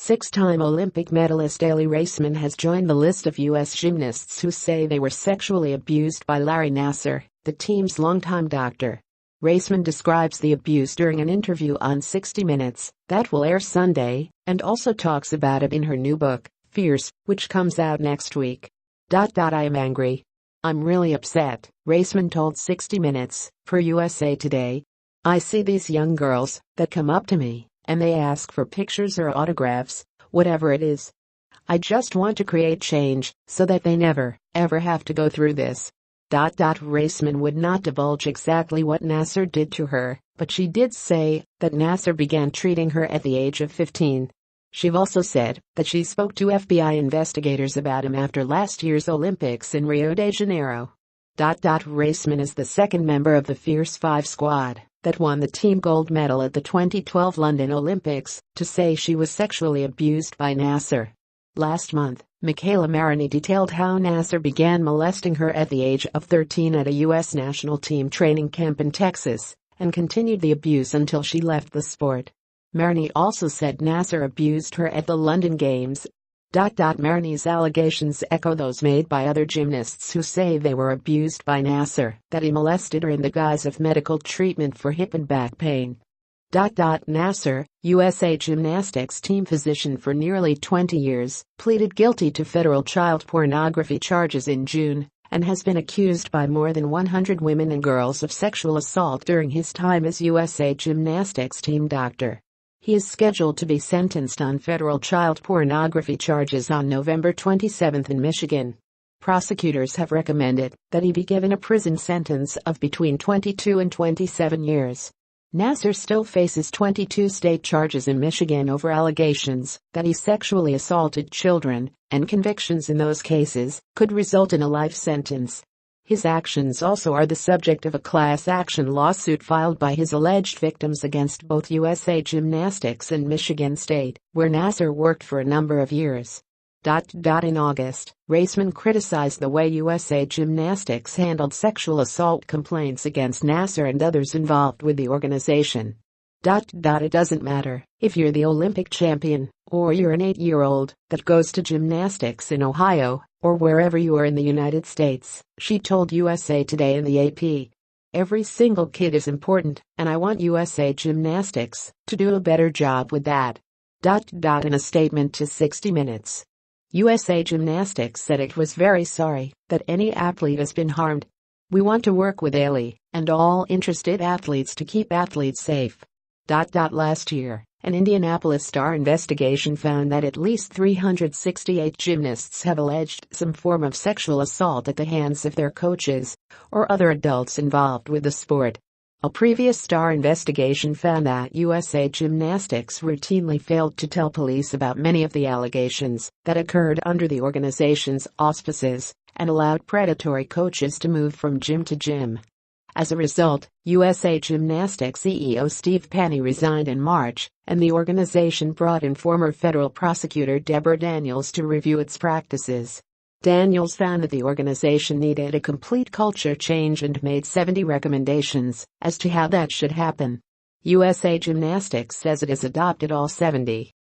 Six-time Olympic medalist Aly Raisman has joined the list of U.S. gymnasts who say they were sexually abused by Larry Nassar, the team's longtime doctor. Raisman describes the abuse during an interview on 60 Minutes that will air Sunday, and also talks about it in her new book, Fierce, which comes out next week. I am angry. I'm really upset, Raisman told 60 Minutes, for USA Today. I see these young girls that come up to me, and they ask for pictures or autographs, whatever it is. I just want to create change so that they never, ever have to go through this. Raisman would not divulge exactly what Nassar did to her, but she did say that Nassar began treating her at the age of 15. She also said that she spoke to FBI investigators about him after last year's Olympics in Rio de Janeiro. Raisman is the second member of the Fierce 5 squad that won the team gold medal at the 2012 London Olympics to say she was sexually abused by Nassar. Last month, Michaela Maroney detailed how Nassar began molesting her at the age of 13 at a U.S. national team training camp in Texas and continued the abuse until she left the sport. Maroney also said Nassar abused her at the London Games. Maroney's allegations echo those made by other gymnasts who say they were abused by Nassar, that he molested her in the guise of medical treatment for hip and back pain. Nassar, USA Gymnastics team physician for nearly 20 years, pleaded guilty to federal child pornography charges in June and has been accused by more than 100 women and girls of sexual assault during his time as USA Gymnastics team doctor. He is scheduled to be sentenced on federal child pornography charges on November 27 in Michigan. Prosecutors have recommended that he be given a prison sentence of between 22 and 27 years. Nassar still faces 22 state charges in Michigan over allegations that he sexually assaulted children, and convictions in those cases could result in a life sentence. His actions also are the subject of a class action lawsuit filed by his alleged victims against both USA Gymnastics and Michigan State, where Nassar worked for a number of years. In August, Raisman criticized the way USA Gymnastics handled sexual assault complaints against Nassar and others involved with the organization. It doesn't matter if you're the Olympic champion or you're an 8-year-old that goes to gymnastics in Ohio or wherever you are in the United States, she told USA Today and the AP. Every single kid is important, and I want USA Gymnastics to do a better job with that. In a statement to 60 Minutes, USA Gymnastics said it was very sorry that any athlete has been harmed. We want to work with Aly and all interested athletes to keep athletes safe. Last year, an Indianapolis Star investigation found that at least 368 gymnasts have alleged some form of sexual assault at the hands of their coaches or other adults involved with the sport. A previous Star investigation found that USA Gymnastics routinely failed to tell police about many of the allegations that occurred under the organization's auspices and allowed predatory coaches to move from gym to gym. As a result, USA Gymnastics CEO Steve Penny resigned in March, and the organization brought in former federal prosecutor Deborah Daniels to review its practices. Daniels found that the organization needed a complete culture change and made 70 recommendations as to how that should happen. USA Gymnastics says it has adopted all 70.